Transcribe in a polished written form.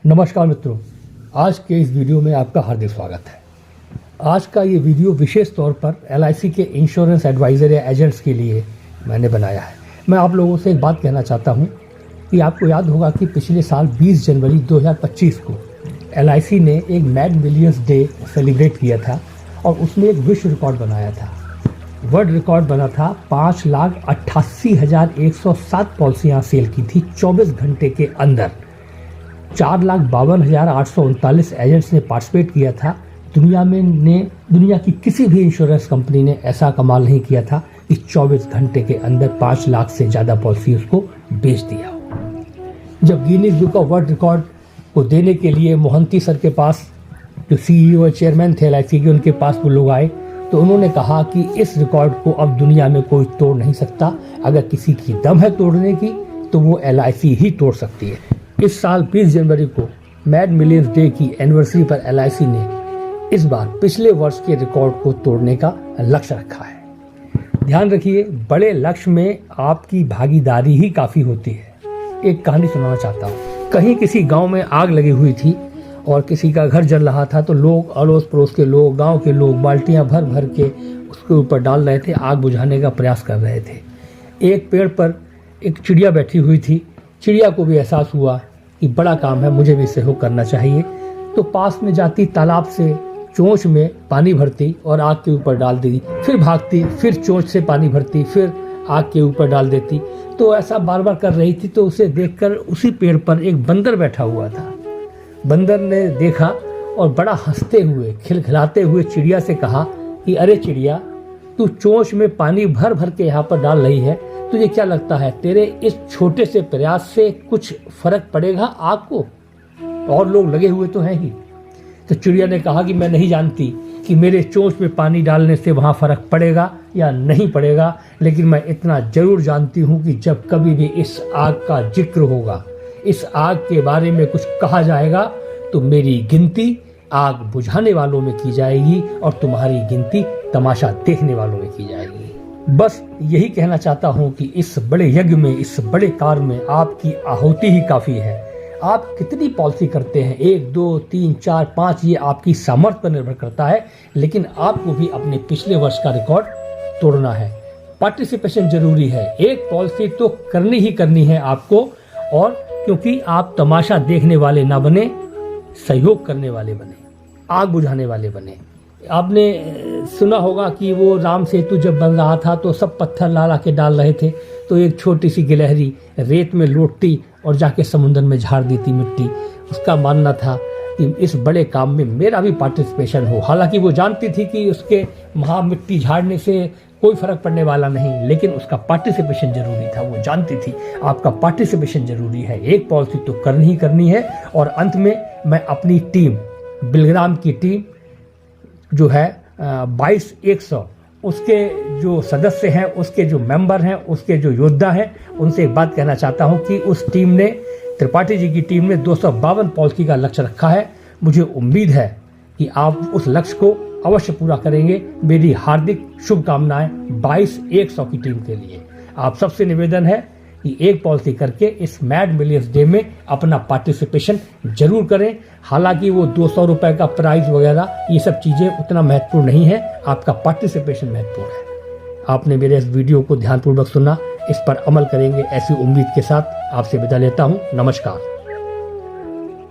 नमस्कार मित्रों, आज के इस वीडियो में आपका हार्दिक स्वागत है। आज का ये वीडियो विशेष तौर पर LIC के इंश्योरेंस एडवाइज़र या एजेंट्स के लिए मैंने बनाया है। मैं आप लोगों से एक बात कहना चाहता हूँ कि आपको याद होगा कि पिछले साल 20 जनवरी 2025 को LIC ने एक मैड मिलियंस डे सेलिब्रेट किया था और उसमें एक विश्व रिकॉर्ड बनाया था। वर्ल्ड रिकॉर्ड बना था 5,88,107 पॉलिसियाँ सेल की थी 24 घंटे के अंदर। 4,52,839 एजेंट्स ने पार्टिसिपेट किया था। दुनिया की किसी भी इंश्योरेंस कंपनी ने ऐसा कमाल नहीं किया था कि 24 घंटे के अंदर 5 लाख से ज़्यादा पॉलिसी उसको बेच दिया। जब Guinness book of world record को देने के लिए मोहंती सर के पास, जो CEO और चेयरमैन थे LIC के, उनके पास वो लोग आए तो उन्होंने कहा कि इस रिकॉर्ड को अब दुनिया में कोई तोड़ नहीं सकता। अगर किसी की दम है तोड़ने की तो वो LIC ही तोड़ सकती है। इस साल 20 जनवरी को मैड मिलियंस डे की एनिवर्सरी पर LIC ने इस बार पिछले वर्ष के रिकॉर्ड को तोड़ने का लक्ष्य रखा है। ध्यान रखिए, बड़े लक्ष्य में आपकी भागीदारी ही काफ़ी होती है। एक कहानी सुनाना चाहता हूँ। कहीं किसी गांव में आग लगी हुई थी और किसी का घर जल रहा था, तो लोग, अड़ोस पड़ोस के लोग, गांव के लोग बाल्टियां भर भर के उसके ऊपर डाल रहे थे, आग बुझाने का प्रयास कर रहे थे। एक पेड़ पर एक चिड़िया बैठी हुई थी। चिड़िया को भी एहसास हुआ कि बड़ा काम है, मुझे भी सहयोग करना चाहिए। तो पास में जाती तालाब से चोंच में पानी भरती और आग के ऊपर डाल देती, फिर भागती, फिर चोंच से पानी भरती, फिर आग के ऊपर डाल देती। तो ऐसा बार बार कर रही थी। तो उसे देखकर उसी पेड़ पर एक बंदर बैठा हुआ था। बंदर ने देखा और बड़ा हंसते हुए, खिलखिलाते हुए चिड़िया से कहा कि अरे चिड़िया, तू चोंच में पानी भर भर के यहाँ पर डाल रही है, तुझे क्या लगता है तेरे इस छोटे से प्रयास से कुछ फर्क पड़ेगा आग को? और लोग लगे हुए तो हैं ही। तो चिड़िया ने कहा कि मैं नहीं जानती कि मेरे चोंच में पानी डालने से वहाँ फर्क पड़ेगा या नहीं पड़ेगा, लेकिन मैं इतना जरूर जानती हूँ कि जब कभी भी इस आग का जिक्र होगा, इस आग के बारे में कुछ कहा जाएगा, तो मेरी गिनती आग बुझाने वालों में की जाएगी और तुम्हारी गिनती तमाशा देखने वालों में की जाएगी। बस यही कहना चाहता हूँ कि इस बड़े यज्ञ में, इस बड़े कार्य में आपकी आहुति ही काफ़ी है। आप कितनी पॉलिसी करते हैं, 1, 2, 3, 4, 5, ये आपकी सामर्थ्य पर निर्भर करता है, लेकिन आपको भी अपने पिछले वर्ष का रिकॉर्ड तोड़ना है। पार्टिसिपेशन जरूरी है। एक पॉलिसी तो करनी ही करनी है आपको, और क्योंकि आप तमाशा देखने वाले ना बने, सहयोग करने वाले बने, आग बुझाने वाले बने। आपने सुना होगा कि वो राम सेतु जब बन रहा था तो सब पत्थर ला के डाल रहे थे, तो एक छोटी सी गिलहरी रेत में लौटती और जाके समुद्र में झाड़ देती मिट्टी। उसका मानना था कि इस बड़े काम में मेरा भी पार्टिसिपेशन हो। हालांकि वो जानती थी कि उसके वहाँ मिट्टी झाड़ने से कोई फर्क पड़ने वाला नहीं, लेकिन उसका पार्टिसिपेशन जरूरी था। वो जानती थी आपका पार्टिसिपेशन जरूरी है। एक पॉलिसी तो करनी ही करनी है। और अंत में मैं अपनी टीम, बिलग्राम की टीम जो है 22,100, उसके जो सदस्य हैं, उसके जो मेंबर हैं, उसके जो योद्धा हैं, उनसे एक बात कहना चाहता हूं कि उस टीम ने, त्रिपाठी जी की टीम ने 252 पॉलिसी का लक्ष्य रखा है। मुझे उम्मीद है कि आप उस लक्ष्य को अवश्य पूरा करेंगे। मेरी हार्दिक शुभकामनाएं 22,100 की टीम के लिए। आप सबसे निवेदन है कि एक पॉलिसी करके इस मैड मिलियंस डे में अपना पार्टिसिपेशन जरूर करें। हालांकि वो 200 रुपए का प्राइज वगैरह, ये सब चीज़ें उतना महत्वपूर्ण नहीं है, आपका पार्टिसिपेशन महत्वपूर्ण है। आपने मेरे इस वीडियो को ध्यानपूर्वक सुना, इस पर अमल करेंगे ऐसी उम्मीद के साथ आपसे विदा लेता हूँ। नमस्कार।